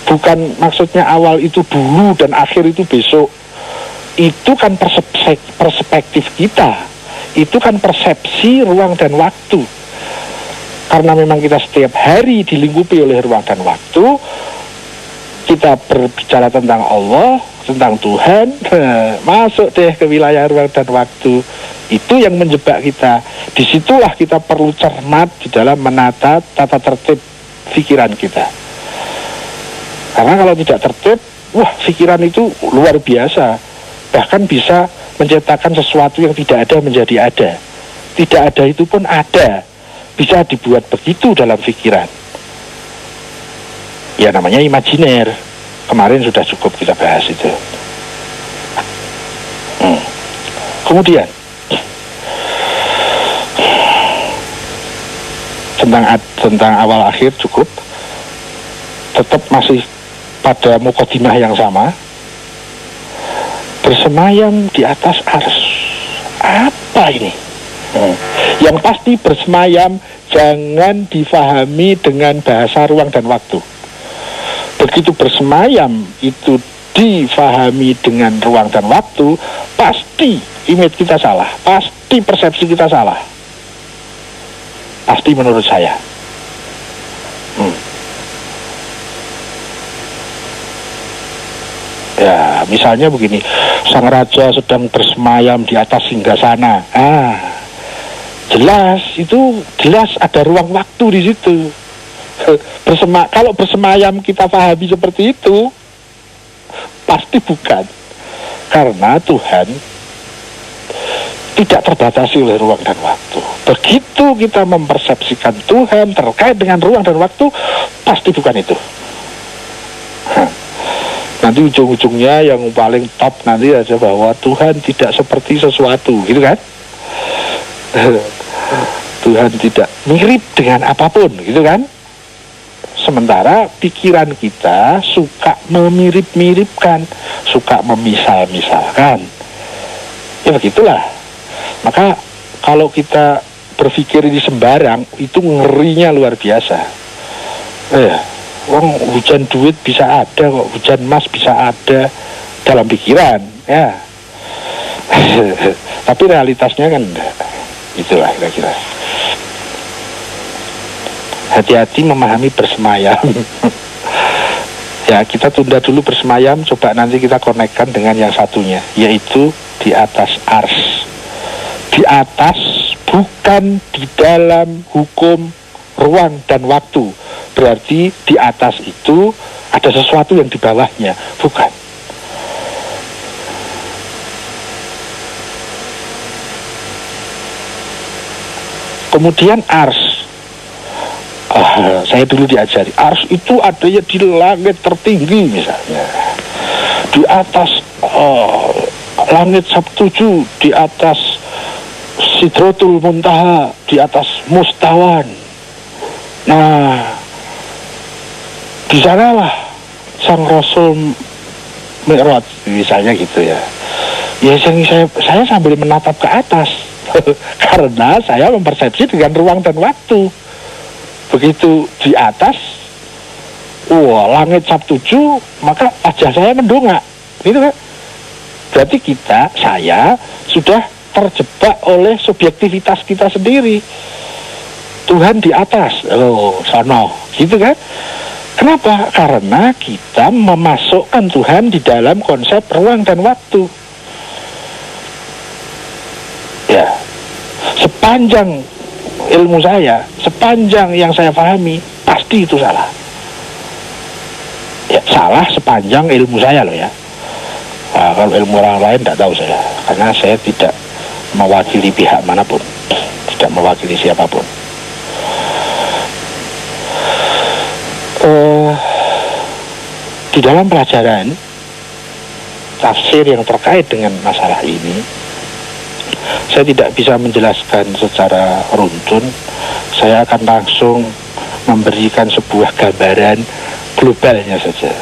Bukan maksudnya awal itu dulu dan akhir itu besok. Itu kan perspektif kita. Itu kan persepsi ruang dan waktu. Karena memang kita setiap hari dilingkupi oleh ruang dan waktu, kita berbicara tentang Allah, tentang Tuhan, masuk deh ke wilayah ruang dan waktu. Itu yang menjebak kita. Disitulah kita perlu cermat di dalam menata tata tertib pikiran kita. Karena kalau tidak tertib, wah, pikiran itu luar biasa. Bahkan bisa menciptakan sesuatu yang tidak ada menjadi ada. Tidak ada itu pun ada. Bisa dibuat begitu dalam pikiran. Ya namanya imajiner. Kemarin sudah cukup kita bahas itu. Kemudian tentang awal akhir cukup. Tetap masih pada muqaddimah yang sama. Bersemayam di atas ars. Apa ini? Yang pasti bersemayam jangan difahami dengan bahasa ruang dan waktu. Begitu bersemayam itu difahami dengan ruang dan waktu, pasti image kita salah, pasti persepsi kita salah. Pasti menurut saya. Ya, misalnya begini, sang raja sedang bersemayam di atas singgasana. Jelas ada ruang waktu di situ. Kalau bersemayam kita pahami seperti itu, pasti bukan. Karena Tuhan tidak terbatasi oleh ruang dan waktu. Begitu kita mempersepsikan Tuhan terkait dengan ruang dan waktu, pasti bukan itu. Nanti ujung-ujungnya yang paling top nanti aja bahwa Tuhan tidak seperti sesuatu, gitu kan? Tuhan tidak mirip dengan apapun, gitu kan? Sementara pikiran kita suka memirip-miripkan, suka memisal-misalkan. Ya begitulah. Maka kalau kita berpikir ini sembarang, itu ngerinya luar biasa. Hujan duit bisa ada kok, hujan emas bisa ada dalam pikiran, ya. Tapi realitasnya kan itulah kira-kira. Hati-hati memahami bersemayam. Ya, kita tunda dulu bersemayam, coba nanti kita konekkan dengan yang satunya, yaitu di atas ars. Di atas, bukan di dalam hukum ruang dan waktu. Berarti di atas itu ada sesuatu yang di bawahnya, bukan. Kemudian ars. Saya dulu diajari, ars itu adanya di langit tertinggi misalnya. Di atas langit Sabtuju, di atas Sidratul Muntaha, di atas Mustawan. Nah, di sanalah sang Rasul Mi'raj misalnya gitu ya. Ya saya sambil menatap ke atas karena saya mempersepsi dengan ruang dan waktu. Begitu di atas, langit Sabtuju, maka wajah saya mendongak, gitu kan? Berarti saya sudah terjebak oleh subjektivitas kita sendiri. Tuhan di atas, sono, gitu kan? Kenapa? Karena kita memasukkan Tuhan di dalam konsep ruang dan waktu. Ya, sepanjang ilmu saya, sepanjang yang saya pahami, pasti itu salah. Ya, salah sepanjang ilmu saya loh ya. Kalau ilmu orang lain tidak tahu saya, karena saya tidak mewakili pihak manapun, tidak mewakili siapapun. Di dalam pelajaran tafsir yang terkait dengan masalah ini, saya tidak bisa menjelaskan secara runtun. Saya akan langsung memberikan sebuah gambaran globalnya saja.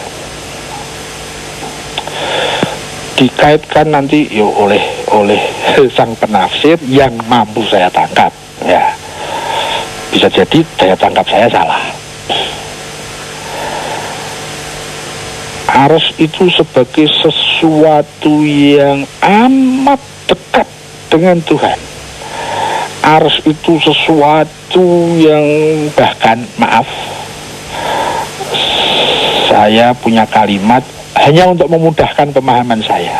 Dikaitkan nanti oleh sang penafsir yang mampu saya tangkap, ya. Bisa jadi daya tangkap saya salah. Ars itu sebagai sesuatu yang amat dekat dengan Tuhan. Ars itu sesuatu yang bahkan, maaf, saya punya kalimat hanya untuk memudahkan pemahaman saya,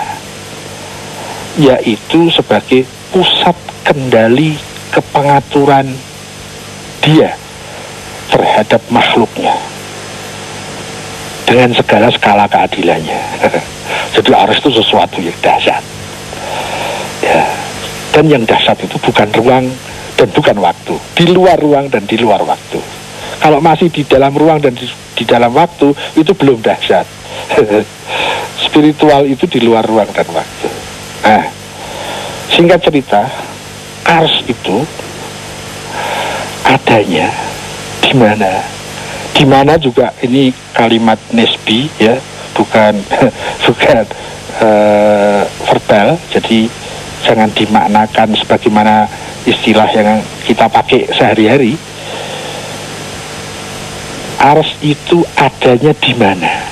yaitu sebagai pusat kendali kepengaturan Dia terhadap makhluknya dengan segala skala keadilannya. Jadi ars itu sesuatu yang dahsyat ya. Dan yang dahsyat itu bukan ruang dan bukan waktu, di luar ruang dan di luar waktu. Kalau masih di dalam ruang dan di dalam waktu, itu belum dahsyat. Spiritual itu di luar ruang dan waktu. Nah, singkat cerita, ars itu adanya di mana? Di mana juga ini kalimat nesbi ya, bukan verbal, jadi jangan dimaknakan sebagaimana istilah yang kita pakai sehari-hari. Ars itu adanya di mana?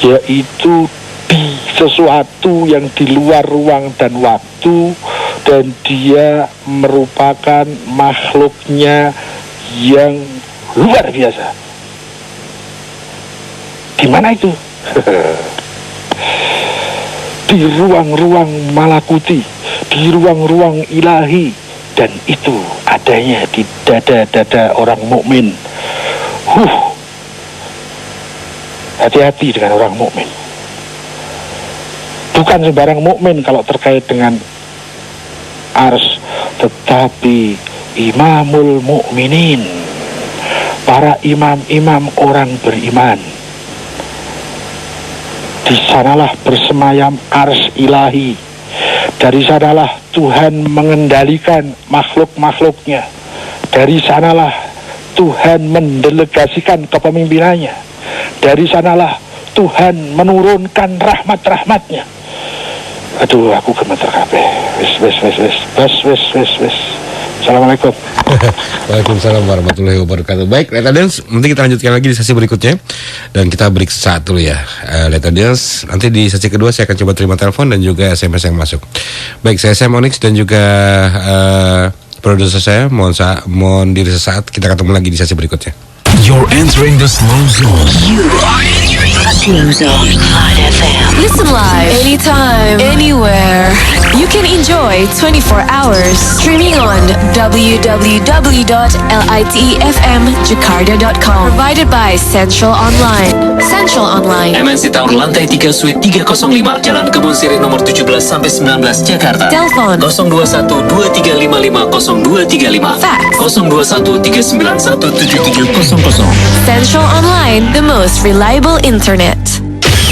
Yaitu di sesuatu yang di luar ruang dan waktu, dan dia merupakan makhluknya yang luar biasa. Di mana itu? Di ruang-ruang malakuti, di ruang-ruang ilahi, dan itu adanya di dada-dada orang mukmin. Hati-hati dengan orang mukmin. Bukan sembarang mukmin kalau terkait dengan ars, tetapi imamul mukminin, para imam-imam orang beriman. Di sanalah bersemayam ars ilahi. Dari sanalah Tuhan mengendalikan makhluk-makhluknya. Dari sanalah Tuhan mendelegasikan kepemimpinannya. Dari sanalah Tuhan menurunkan rahmat-rahmatnya. Aduh, aku gemeter kabeh. Wes. Assalamualaikum. Waalaikumsalam warahmatullahi wabarakatuh. Baik, Letadens, nanti kita lanjutkan lagi di sesi berikutnya. Dan kita break sesaat dulu ya, Letadens. Nanti di sesi kedua saya akan coba terima telepon dan juga SMS yang masuk. Baik, saya Sam Onyx dan juga produser saya. Mohon diri sesaat. Kita ketemu lagi di sesi berikutnya. You're entering the slow zone. You are entering the slow zone. Light FM. Listen live anytime, anywhere. You can enjoy 24 hours streaming on www.litefmjakarta.com. Provided by Central Online. Central Online. MNC Tower lantai 3 Suite 305 Jalan Kebun Sirih nomor 17 sampai 19 Jakarta. Telepon 021-2355-0235. Fax 021-391-7700. Central Online, the most reliable internet.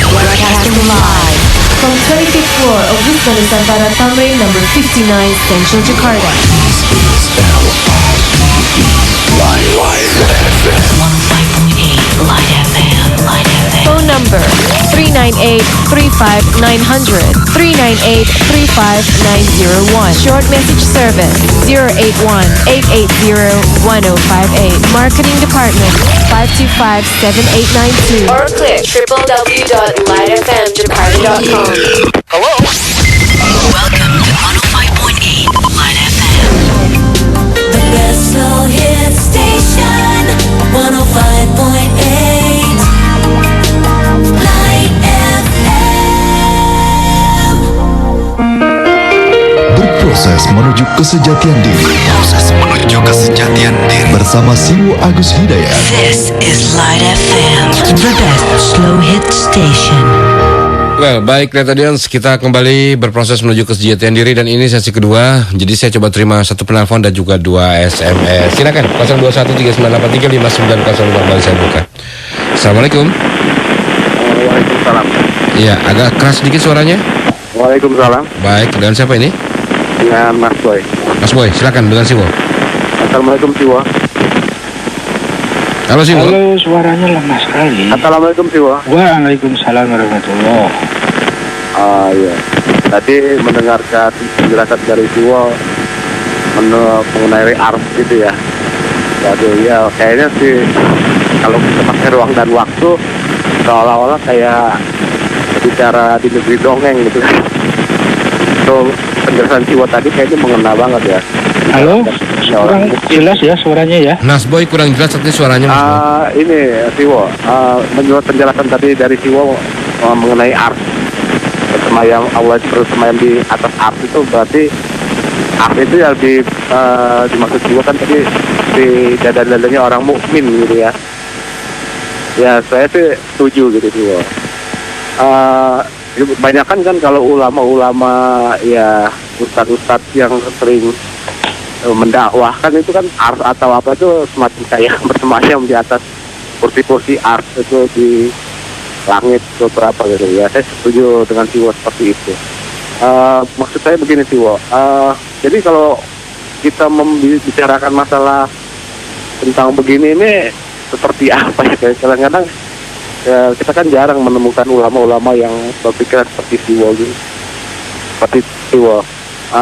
Broadcasting live from 25th floor of Wisma Nusantara Tamrin number 59, Central Jakarta. Light FM. 105.8 Light FM. Light FM. Phone number 398-35900, 398-35901. Short message service 081-880-1058. Marketing department 525-7892. Or click www.lightfmjakarta.com. Hello. Welcome to 105.8 Light FM. The best slow hit station. 105.8 Light FM. Berproses menuju kesejatian diri. Bersama Siwo Agus Hidayat. This is Light FM. The best slow hit station. Well, baik Letadians, kita kembali berproses menuju kesejahteraan diri dan ini sesi kedua. Jadi saya coba terima satu penelpon dan juga 2 SMS. Silakan 0213983590 kembali saya buka. Assalamualaikum. Waalaikumsalam. Iya, agak keras sedikit suaranya. Waalaikumsalam. Baik, dengan siapa ini? Dengan Mas Boy. Mas Boy, silakan dengan Siwo. Assalamualaikum Siwo. Halo Siwo. Halo, suaranya lemah sekali. Assalamualaikum Siwo. Waalaikumsalam warahmatullahi. Iya. Tadi mendengarkan penjelasan dari Siwo mengenai ars gitu ya. Waduh ya, kayaknya sih kalau kita pakai ruang dan waktu seolah-olah kayak bicara di negeri dongeng gitu kan. So penjelasan Siwo tadi kayaknya mengena banget ya. Halo, kurang jelas ya suaranya ya. Mas Boy kurang jelas tadi suaranya Mas Boy. Ini Siwo, menurut penjelasan tadi dari Siwo mengenai ars bersemayam, Allah itu bersemayam di atas ars, itu berarti ars itu yang dimaksud Siwo kan tadi di dada-dadanya orang mukmin gitu ya. Ya saya sih setuju gitu Siwo. Kebanyakan kan kalau ulama-ulama ya ustadz-ustadz yang sering mendakwahkan itu kan ars atau apa itu semacam kayak bersemayam di atas kursi-kursi ars itu di langit beberapa gitu ya. Saya setuju dengan Siwo seperti itu. Maksud saya begini Siwo, jadi kalau kita membicarakan masalah tentang begini ini seperti apa ya, kadang-kadang ya, kita kan jarang menemukan ulama-ulama yang berpikiran seperti Siwo gitu. Seperti Siwo.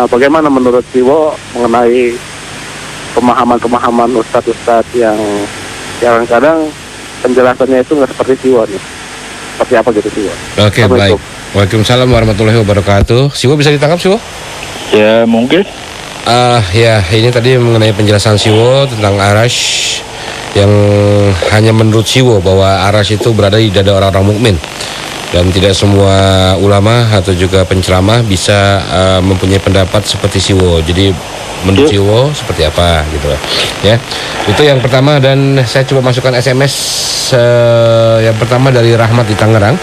Bagaimana menurut Siwo mengenai pemahaman-pemahaman ustadz-ustadz yang kadang-kadang penjelasannya itu nggak seperti Siwo nih? Seperti apa gitu Siwo? Oke, baik. Waalaikumsalam warahmatullahi wabarakatuh. Siwo bisa ditangkap Siwo? Ya mungkin. Ya ini tadi mengenai penjelasan Siwo tentang arash, yang hanya menurut Siwo bahwa arash itu berada di dada orang-orang mukmin. Dan tidak semua ulama atau juga penceramah bisa mempunyai pendapat seperti Siwo. Jadi menurut Siwo seperti apa gitu ya. Itu yang pertama, dan saya coba masukkan SMS yang pertama dari Rahmat di Tangerang.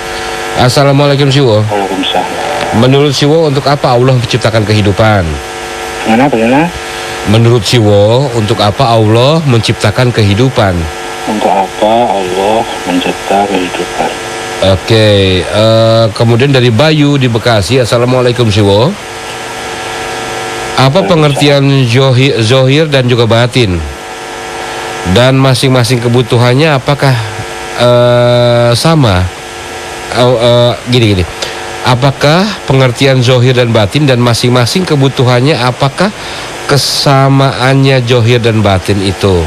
Assalamualaikum Siwo. Waalaikumsalam. Menurut Siwo untuk apa Allah menciptakan kehidupan? Bagaimana? Menurut Siwo untuk apa Allah menciptakan kehidupan? Untuk apa Allah mencipta kehidupan? Oke, kemudian dari Bayu di Bekasi. Assalamualaikum Siwo. Apa pengertian zohir dan juga batin? Dan masing-masing kebutuhannya apakah sama? Gini. Apakah pengertian zohir dan batin dan masing-masing kebutuhannya apakah kesamaannya zohir dan batin itu?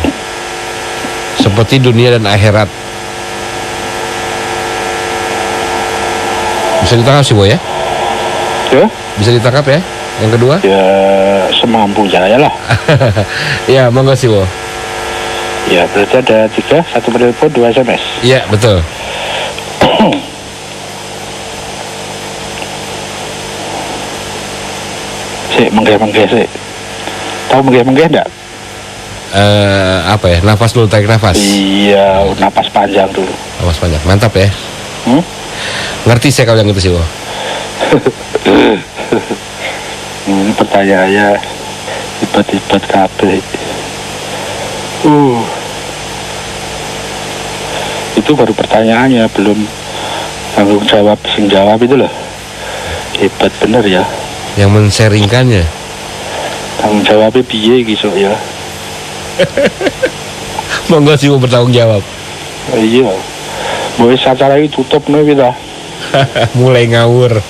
Seperti dunia dan akhirat. Bisa ditangkap Siwo ya? Ya? Bisa ditangkap ya? Yang kedua? Ya semampu saya lah. Ya, monggo Siwo. Ya berarti ada 3, 1 penelpon, 2 SMS. Iya, betul. Sik, menggeh-menggeh sik. Tahu menggeh-menggeh enggak? Apa ya? Nafas dulu, tarik nafas. Iya, napas panjang dulu. Nafas panjang. Mantap ya. Ngerti saya kalau yang itu Siwo. Ini pertanyaannya hebat-hebat kabeh. Itu baru pertanyaannya, belum tanggung jawab sing jawab itu loh. Hebat bener ya. Yang men-sharingkannya. Tanggung jawabnya piye gitu ya. Monggo Siwo bertanggung jawab. Iya. Boleh acara itu tutup nih kita. Mulai ngawur.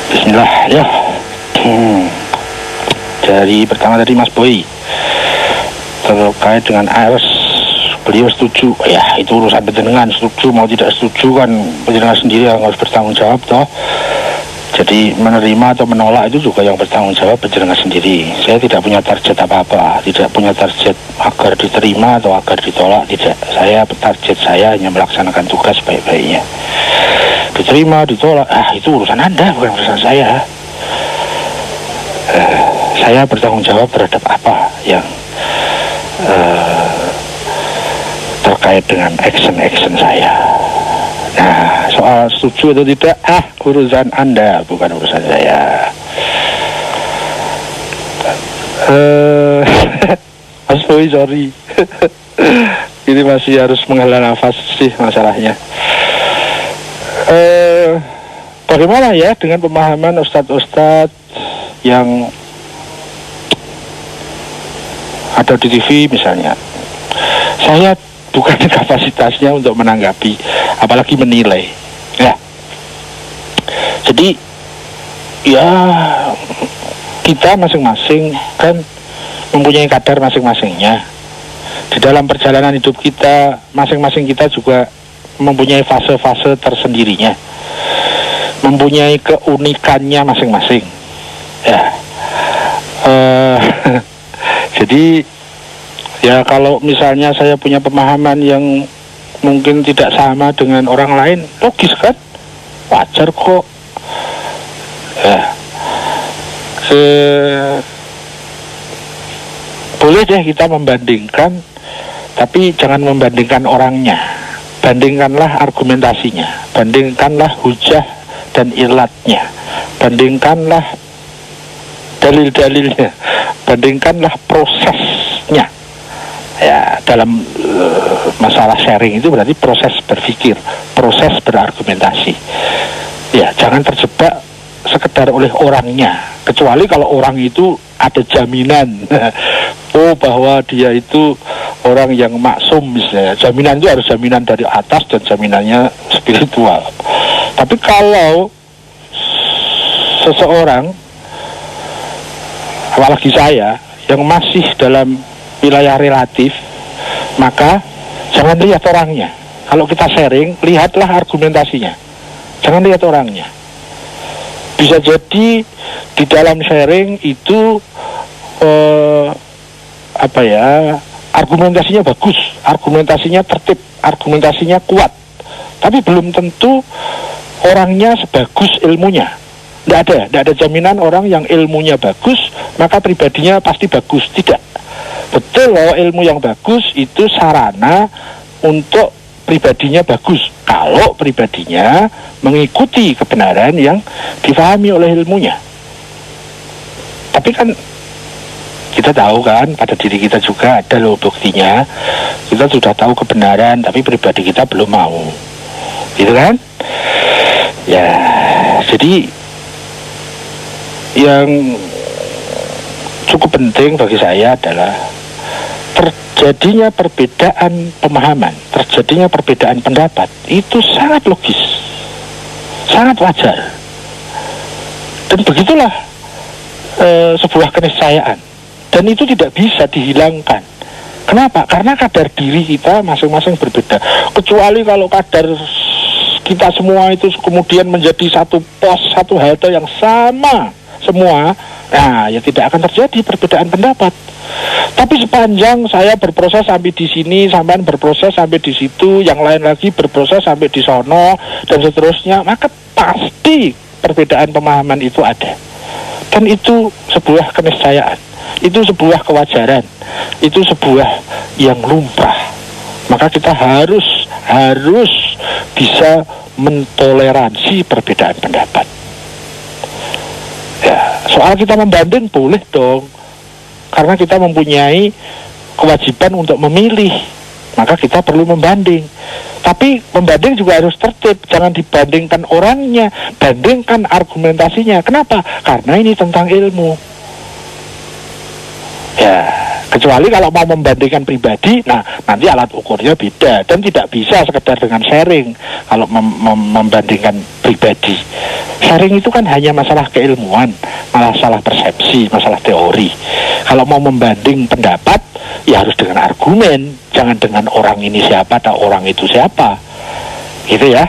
Bismillah ya. Dari pertama tadi Mas Boy terkait dengan ARS, beliau setuju. Ya itu urusan panjenengan, setuju mau tidak setuju kan panjenengan sendiri yang harus bertanggung jawab toh. Jadi menerima atau menolak itu juga yang bertanggung jawab panjenengan sendiri. Saya tidak punya target apa-apa, tidak punya target agar diterima atau agar ditolak, tidak. Target saya hanya melaksanakan tugas baik-baiknya. Diterima, ditolak, itu urusan Anda, bukan urusan saya. Saya bertanggung jawab terhadap apa yang terkait dengan action saya. Nah, soal setuju atau tidak, urusan Anda, bukan urusan saya. Mas Boy, sorry. Ini masih harus menghela nafas sih masalahnya. Bagaimana ya dengan pemahaman ustadz-ustadz yang ada di TV misalnya? Saya bukan kapasitasnya untuk menanggapi, apalagi menilai. Ya. Jadi ya kita masing-masing kan mempunyai kadar masing-masingnya. Di dalam perjalanan hidup kita, masing-masing kita juga mempunyai fase-fase tersendirinya, mempunyai keunikannya masing-masing. Ya, jadi ya kalau misalnya saya punya pemahaman yang mungkin tidak sama dengan orang lain, logis kan, wajar kok. Ya, boleh deh kita membandingkan, tapi jangan membandingkan orangnya. Bandingkanlah argumentasinya, bandingkanlah hujah dan ilatnya, bandingkanlah dalil-dalilnya, bandingkanlah prosesnya. Ya, dalam masalah sharing itu berarti proses berpikir, proses berargumentasi. Ya, jangan terjebak sekedar oleh orangnya, kecuali kalau orang itu ada jaminan oh bahwa dia itu orang yang maksum misalnya. Jaminan itu harus jaminan dari atas dan jaminannya spiritual. Tapi kalau seseorang, apalagi saya, yang masih dalam wilayah relatif, maka jangan lihat orangnya. Kalau kita sharing, lihatlah argumentasinya, jangan lihat orangnya. Bisa jadi di dalam sharing itu argumentasinya bagus, argumentasinya tertib, argumentasinya kuat, tapi belum tentu orangnya sebagus ilmunya. Tidak ada jaminan orang yang ilmunya bagus maka pribadinya pasti bagus. Tidak. Betul bahwa ilmu yang bagus itu sarana untuk pribadinya bagus kalau pribadinya mengikuti kebenaran yang difahami oleh ilmunya. Tapi kan kita tahu kan, pada diri kita juga ada loh buktinya. Kita sudah tahu kebenaran tapi pribadi kita belum mau, gitu kan? Ya, jadi yang cukup penting bagi saya adalah terjadinya perbedaan pemahaman, terjadinya perbedaan pendapat, itu sangat logis, sangat wajar. Dan begitulah sebuah keniscayaan. Dan itu tidak bisa dihilangkan. Kenapa? Karena kadar diri kita masing-masing berbeda. Kecuali kalau kadar kita semua itu kemudian menjadi satu pos, satu halte yang sama semua, nah ya tidak akan terjadi perbedaan pendapat. Tapi sepanjang saya berproses sampai di sini, sampean berproses sampai di situ, yang lain lagi berproses sampai di sono dan seterusnya, maka pasti perbedaan pemahaman itu ada. Dan itu sebuah keniscayaan, itu sebuah kewajaran, itu sebuah yang lumrah. Maka kita harus bisa mentoleransi perbedaan pendapat. Ya, soal kita membanding boleh dong, karena kita mempunyai kewajiban untuk memilih, maka kita perlu membanding. Tapi membanding juga harus tertib, jangan dibandingkan orangnya, bandingkan argumentasinya. Kenapa? Karena ini tentang ilmu. Ya, kecuali kalau mau membandingkan pribadi, nah nanti alat ukurnya beda dan tidak bisa sekedar dengan sharing. Kalau membandingkan pribadi, sharing itu kan hanya masalah keilmuan, masalah persepsi, masalah teori. Kalau mau membanding pendapat, ya harus dengan argumen, jangan dengan orang ini siapa atau orang itu siapa, gitu ya.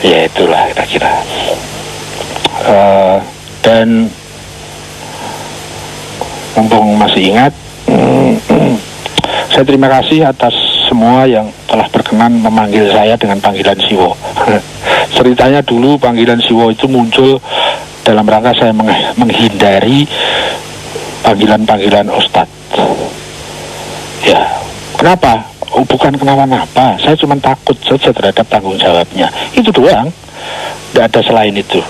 Ya itulah kira-kira. Dan mumpung masih ingat, saya terima kasih atas semua yang telah berkenan memanggil saya dengan panggilan Siwo. Ceritanya dulu panggilan Siwo itu muncul dalam rangka saya menghindari panggilan-panggilan Ustadz. Ya, kenapa? Oh, bukan kenapa-napa, saya cuma takut saja terhadap tanggung jawabnya. Itu doang, tidak ada selain itu.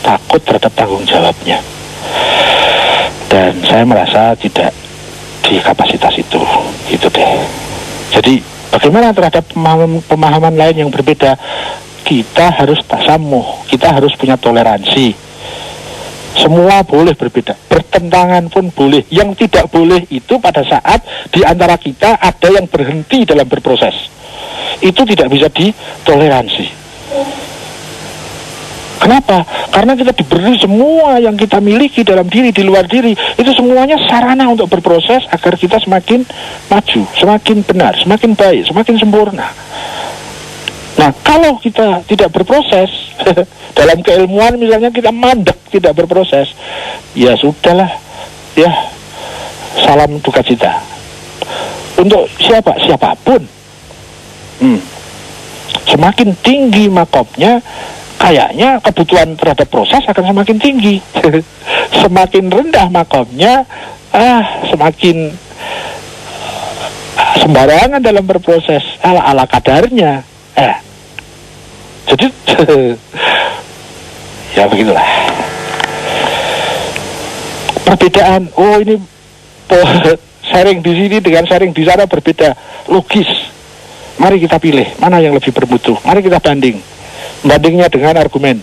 Takut terhadap tanggung jawabnya. Dan saya merasa tidak di kapasitas itu, gitu deh. Jadi bagaimana terhadap pemahaman lain yang berbeda? Kita harus tasamuh, kita harus punya toleransi. Semua boleh berbeda, bertentangan pun boleh. Yang tidak boleh itu pada saat di antara kita ada yang berhenti dalam berproses. Itu tidak bisa ditoleransi. Kenapa? Karena kita diberi semua yang kita miliki dalam diri, di luar diri. Itu semuanya sarana untuk berproses agar kita semakin maju, semakin benar, semakin baik, semakin sempurna. Nah, kalau kita tidak berproses, dalam keilmuan misalnya kita mandek, tidak berproses, ya sudahlah, ya salam duka cita. Untuk siapapun. Semakin tinggi makomnya, kayaknya kebutuhan terhadap proses akan semakin tinggi. Semakin rendah makomnya, semakin sembarangan dalam berproses, ala kadarnya. Jadi ya begitulah. Perbedaan, ini sharing di sini dengan sharing di sana berbeda, logis. Mari kita pilih mana yang lebih bermutu. Mari kita banding. Bandingnya dengan argumen.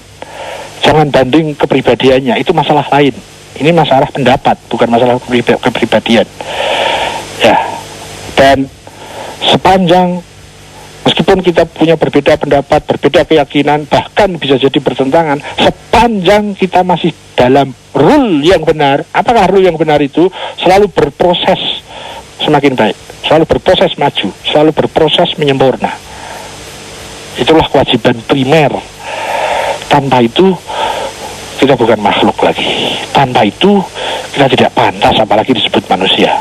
Jangan banding kepribadiannya, itu masalah lain. Ini masalah pendapat, bukan masalah kepribadian. Ya. Dan sepanjang meskipun kita punya berbeda pendapat, berbeda keyakinan, bahkan bisa jadi bertentangan, sepanjang kita masih dalam rule yang benar, apakah rule yang benar itu selalu berproses semakin baik, selalu berproses maju, selalu berproses menyempurna. Itulah kewajiban primer. Tanpa itu kita bukan makhluk lagi. Tanpa itu kita tidak pantas apalagi disebut manusia.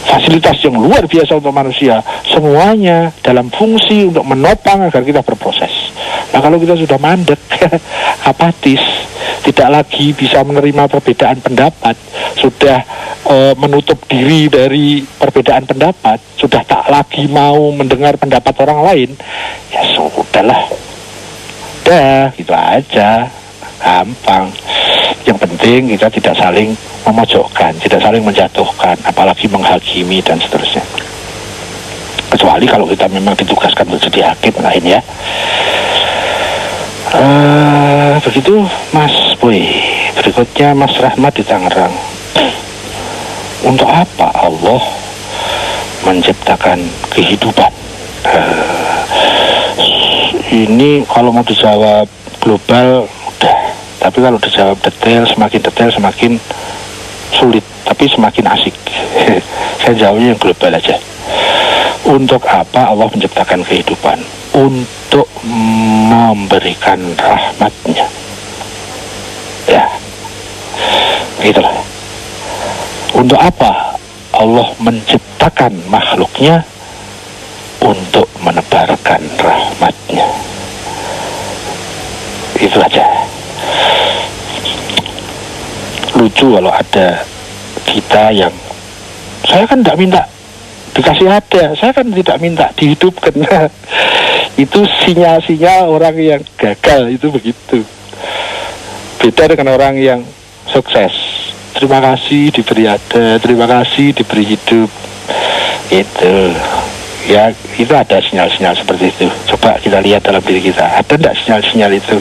Fasilitas yang luar biasa untuk manusia, semuanya dalam fungsi untuk menopang agar kita berproses. Nah, kalau kita sudah mandek, apatis, tidak lagi bisa menerima perbedaan pendapat, sudah menutup diri dari perbedaan pendapat, sudah tak lagi mau mendengar pendapat orang lain, ya sudahlah, gitu aja, gampang. Yang penting kita tidak saling memojokkan, tidak saling menjatuhkan, apalagi menghakimi dan seterusnya. Kecuali kalau kita memang ditugaskan untuk jadi hakim lain, ya. Begitu Mas Boy. Berikutnya Mas Rahmat di Tangerang. Untuk apa Allah menciptakan kehidupan? Ini kalau mau dijawab global udah, tapi kalau dijawab detail semakin sulit, tapi semakin asik. Saya jawabnya yang global aja. Untuk apa Allah menciptakan kehidupan? Untuk memberikan rahmatnya. Ya, begitulah. Untuk apa Allah menciptakan makhluknya? Untuk menebarkan rahmatnya. Itu aja. Lucu kalau ada kita yang, saya kan tidak minta dikasih ada, saya kan tidak minta dihidupkan. Itu sinyal-sinyal orang yang gagal, itu begitu. Beda dengan orang yang sukses. Terima kasih diberi ada, terima kasih diberi hidup. Itu ya, itu ada sinyal-sinyal seperti itu. Coba kita lihat dalam diri kita, ada tidak sinyal-sinyal itu?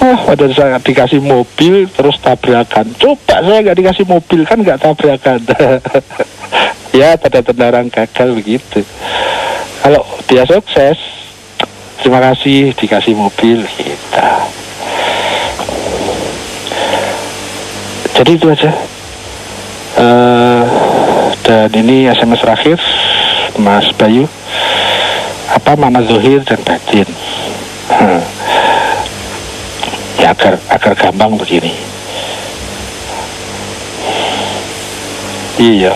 Pada saya dikasih mobil terus tabrakan. Coba saya nggak dikasih mobil, kan nggak tabrakan. Ya, tanda-tanda orang gagal begitu. Kalau dia sukses, terima kasih dikasih mobil kita. Jadi itu aja. Dan ini SMS terakhir Mas Bayu. Apa makna zahir dan batin? Ya, agar gampang begini. Iya.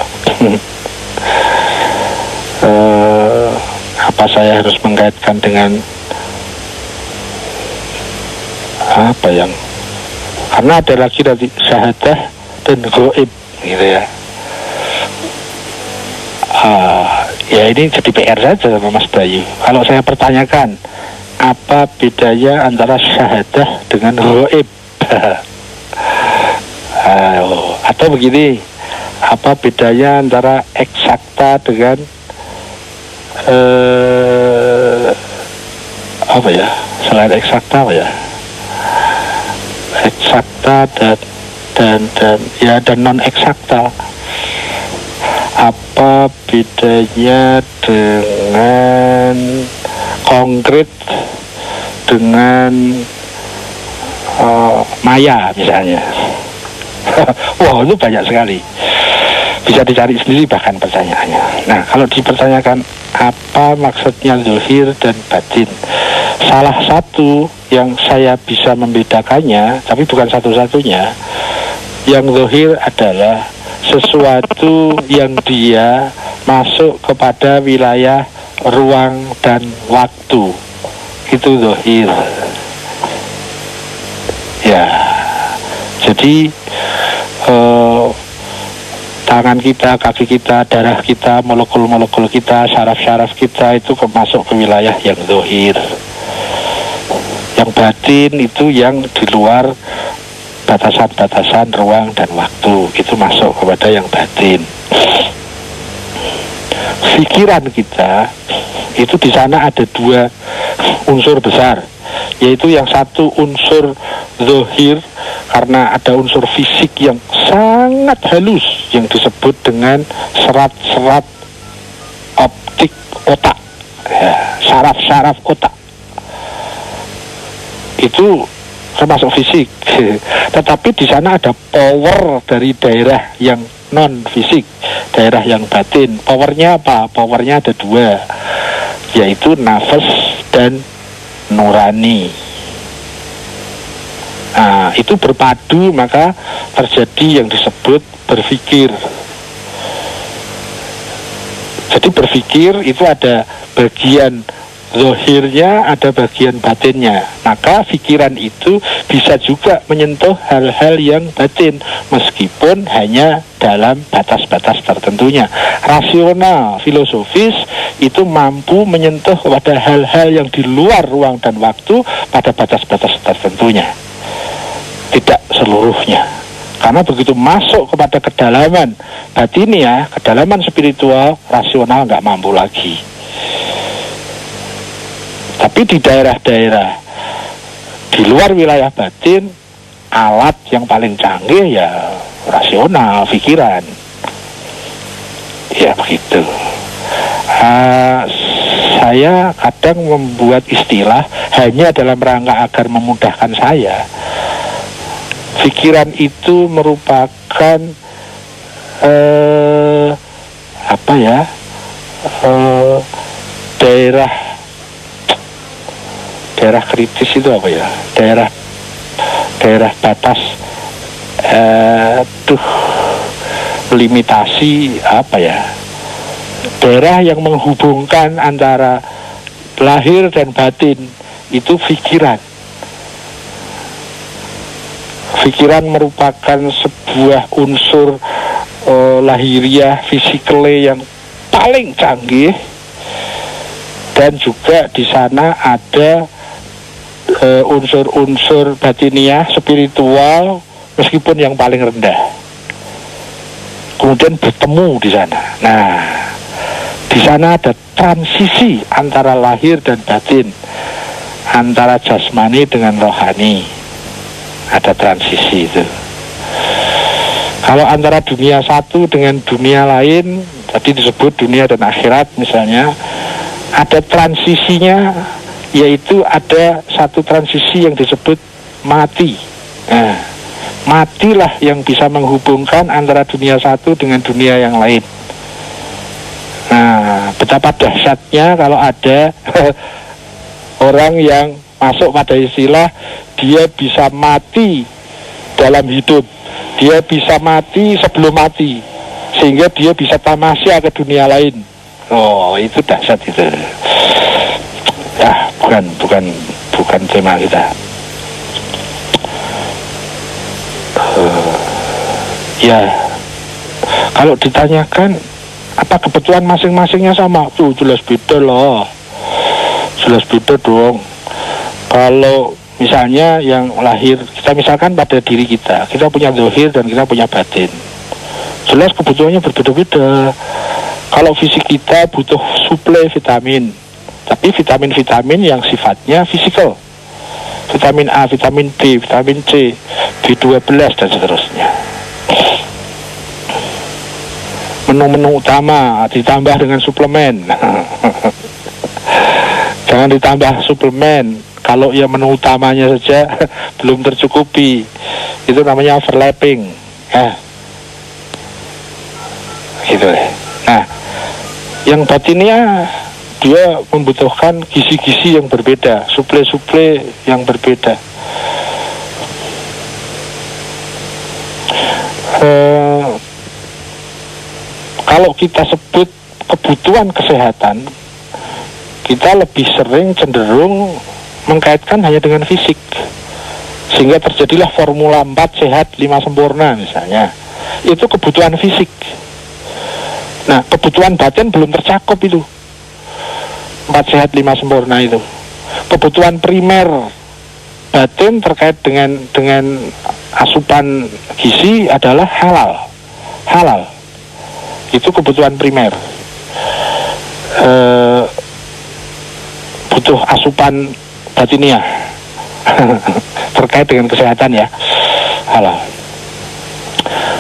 Apa saya harus mengkaitkan dengan apa yang, karena ada lagi nanti syahadah dan ghaib gitu ya. Ya ini jadi PR saja sama Mas Bayu. Kalau saya pertanyakan, apa bedanya antara syahadah dengan ghaib? Atau begini, apa bedanya antara eksakta dengan apa ya, selain eksakta apa ya, eksakta dan non eksakta. Apa bedanya dengan konkret dengan maya misalnya. Wah, itu banyak sekali. Bisa dicari sendiri bahkan pertanyaannya. Nah, kalau dipertanyakan apa maksudnya zahir dan batin, salah satu yang saya bisa membedakannya, tapi bukan satu-satunya, yang zahir adalah sesuatu yang dia masuk kepada wilayah ruang dan waktu. Itu zahir. Ya, jadi tangan kita, kaki kita, darah kita, molekul-molekul kita, syaraf-syaraf kita itu masuk ke wilayah yang zahir. Yang batin itu yang di luar batasan-batasan ruang dan waktu, itu masuk kepada yang batin. Pikiran kita itu di sana ada dua unsur besar, yaitu yang satu unsur zahir karena ada unsur fisik yang sangat halus yang disebut dengan serat-serat optik otak, ya, saraf-saraf otak. Itu termasuk fisik. Tetapi di sana ada power dari daerah yang non fisik, daerah yang batin. Powernya apa? Powernya ada dua, yaitu nafas dan nurani. Nah, itu berpadu maka terjadi yang disebut berpikir. Jadi berpikir itu ada bagian zahirnya, ada bagian batinnya. Maka pikiran itu bisa juga menyentuh hal-hal yang batin, meskipun hanya dalam batas-batas tertentunya. Rasional, filosofis itu mampu menyentuh pada hal-hal yang di luar ruang dan waktu pada batas-batas tertentunya. Tidak seluruhnya. Karena begitu masuk kepada kedalaman batinnya, kedalaman spiritual, rasional nggak mampu lagi. Tapi di daerah-daerah di luar wilayah batin, alat yang paling canggih ya rasional, pikiran. Ya begitu. Saya kadang membuat istilah hanya dalam rangka agar memudahkan saya. Pikiran itu merupakan daerah kritis itu apa ya? Daerah batas limitasi apa ya? Daerah yang menghubungkan antara lahir dan batin itu pikiran. Pikiran merupakan sebuah unsur lahiriah, fisikale yang paling canggih, dan juga di sana ada unsur-unsur batiniah, spiritual, meskipun yang paling rendah. Kemudian bertemu di sana. Nah, di sana ada transisi antara lahir dan batin, antara jasmani dengan rohani. Ada transisi itu. Kalau antara dunia satu dengan dunia lain, tadi disebut dunia dan akhirat misalnya, ada transisinya, yaitu ada satu transisi yang disebut mati. Nah, matilah yang bisa menghubungkan antara dunia satu dengan dunia yang lain. Nah, betapa dahsyatnya kalau ada orang yang masuk pada istilah dia bisa mati dalam hidup, dia bisa mati sebelum mati, sehingga dia bisa tamasya ke dunia lain. Oh, itu dahsyat itu. Ya, bukan tema kita. Ya, kalau ditanyakan apa kebutuhan masing-masingnya sama, tuh jelas beda loh, jelas beda dong. Kalau misalnya yang lahir, kita misalkan pada diri kita punya zahir dan kita punya batin. Jelas kebutuhannya berbeda-beda. Kalau fisik kita butuh suplai vitamin, tapi vitamin-vitamin yang sifatnya fisikal. Vitamin A, vitamin B, vitamin C, B12 dan seterusnya. Menu-menu utama ditambah dengan suplemen. Jangan ditambah suplemen. Kalau ya menu utamanya saja belum tercukupi, itu namanya overlapping. Gitu. Nah, yang batinnya dia membutuhkan gizi-gizi yang berbeda, suple-suple yang berbeda. Kalau kita sebut kebutuhan kesehatan, kita lebih sering cenderung mengkaitkan hanya dengan fisik, sehingga terjadilah formula 4 sehat 5 sempurna misalnya. Itu kebutuhan fisik. Nah, kebutuhan batin belum tercakup itu 4 sehat 5 sempurna itu. Kebutuhan primer batin terkait dengan asupan gizi adalah halal. Itu kebutuhan primer. Butuh asupan batiniah terkait dengan kesehatan ya, halal.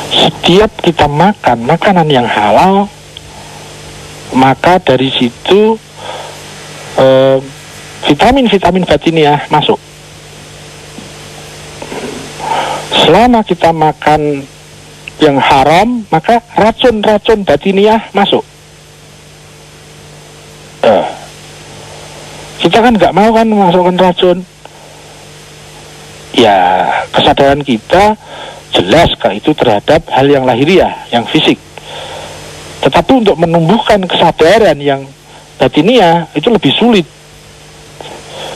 Setiap kita makan makanan yang halal, maka dari situ vitamin-vitamin batiniah masuk. Selama kita makan yang haram, maka racun-racun batiniah masuk. Kita kan nggak mau kan memasukkan racun. Ya, kesadaran kita jelas kalau itu terhadap hal yang lahiriah, yang fisik. Tetapi untuk menumbuhkan kesadaran yang batiniah itu lebih sulit.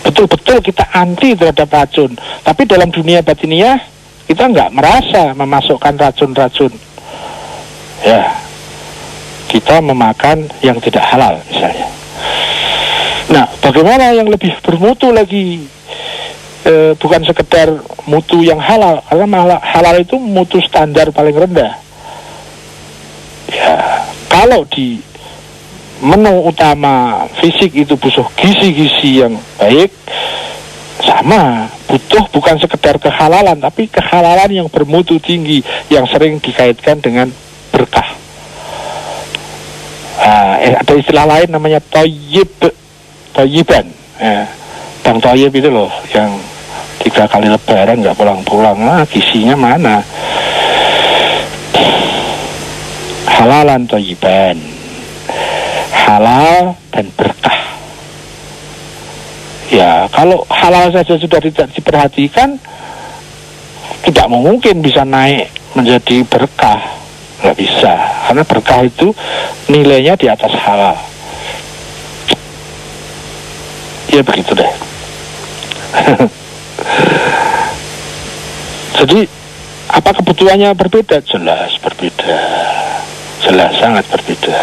Betul-betul kita anti terhadap racun, tapi dalam dunia batiniah kita nggak merasa memasukkan racun-racun. Ya, kita memakan yang tidak halal misalnya. Nah, bagaimana yang lebih bermutu lagi? Bukan sekedar mutu yang halal, karena halal itu mutu standar paling rendah. Ya, kalau di menu utama fisik itu butuh gizi-gizi yang baik, sama, butuh bukan sekedar kehalalan, tapi kehalalan yang bermutu tinggi, yang sering dikaitkan dengan berkah. Ada istilah lain namanya toyiban. Bang Toyib itu loh, yang 3 kali lebaran nggak pulang-pulang. Gizinya mana? Halalan toyiban, halal dan berkah. Ya, kalau halal saja sudah tidak diperhatikan, tidak mungkin bisa naik menjadi berkah. Nggak bisa, karena berkah itu nilainya di atas halal. Ya begitu deh. Jadi apa kebutuhannya berbeda? Jelas berbeda, jelas sangat berbeda.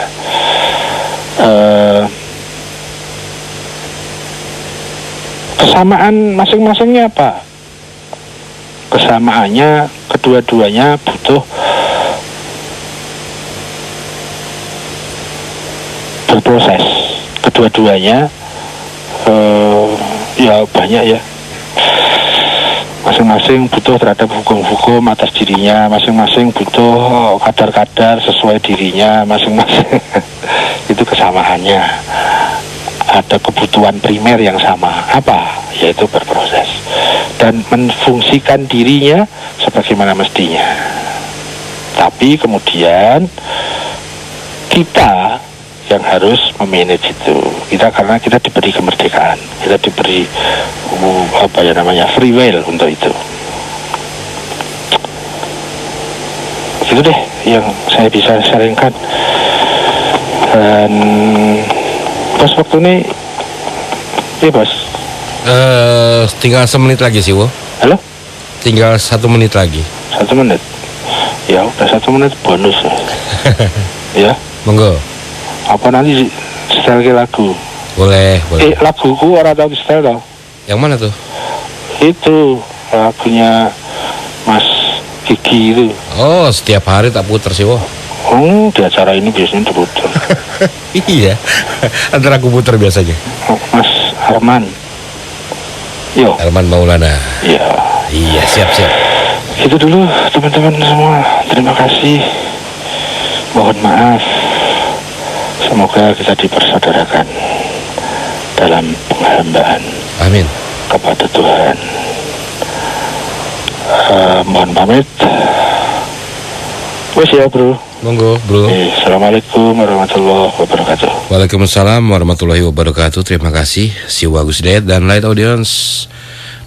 Kesamaan masing-masingnya apa? Kesamaannya kedua-duanya butuh berproses. Kedua-duanya ya banyak ya. Masing-masing butuh terhadap hukum-hukum atas dirinya, masing-masing butuh kadar-kadar sesuai dirinya, masing-masing. Itu kesamaannya. Ada kebutuhan primer yang sama, apa? Yaitu berproses dan menfungsikan dirinya sebagaimana mestinya. Tapi kemudian kita yang harus memanage itu. Kita karena kita diberi kemerdekaan, kita diberi free will untuk itu. Itu deh yang saya bisa sharingkan. Dan bos, waktu ini bos. Tinggal 1 menit lagi sih, Wo. Halo? Tinggal 1 menit lagi. 1 menit. Ya udah 1 menit bonus. Ya. Monggo. Apa nanti setel lagu? Boleh. Laguku orang tahu setel tau. Yang mana tuh? Itu lagunya Mas Gigi itu. Oh, setiap hari tak puter sih, Wo. Di acara ini biasanya diputer. Iya. Antara aku puter biasanya. Mas Arman. Yo. Arman Maulana. Iya, siap. Itu dulu teman-teman semua. Terima kasih. Mohon maaf. Semoga kita dipersaudarakan dalam penghambaan. Amin. kepada Tuhan. Mohon pamit. Wes ya bro. Monggo bro. Assalamualaikum warahmatullahi wabarakatuh. Waalaikumsalam warahmatullahi wabarakatuh. Terima kasih Siwa Agus Hidayat dan Light Audience.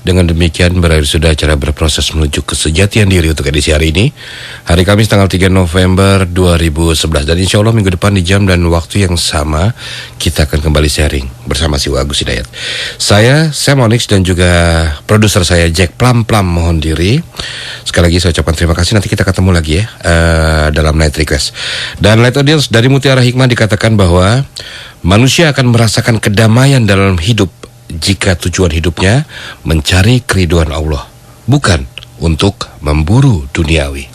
Dengan demikian berakhir sudah acara berproses menuju kesejatian diri untuk edisi hari ini, hari Kamis tanggal 3 November 2011. Dan insya Allah minggu depan di jam dan waktu yang sama kita akan kembali sharing bersama Siwa Agus Hidayat. Saya Sam Onyx dan juga produser saya Jack Plam mohon diri. Sekali lagi saya ucapkan terima kasih. Nanti kita ketemu lagi ya dalam Night Request. Dan Light Audience, dari Mutiara Hikmah dikatakan bahwa manusia akan merasakan kedamaian dalam hidup jika tujuan hidupnya mencari keridhaan Allah, bukan untuk memburu duniawi.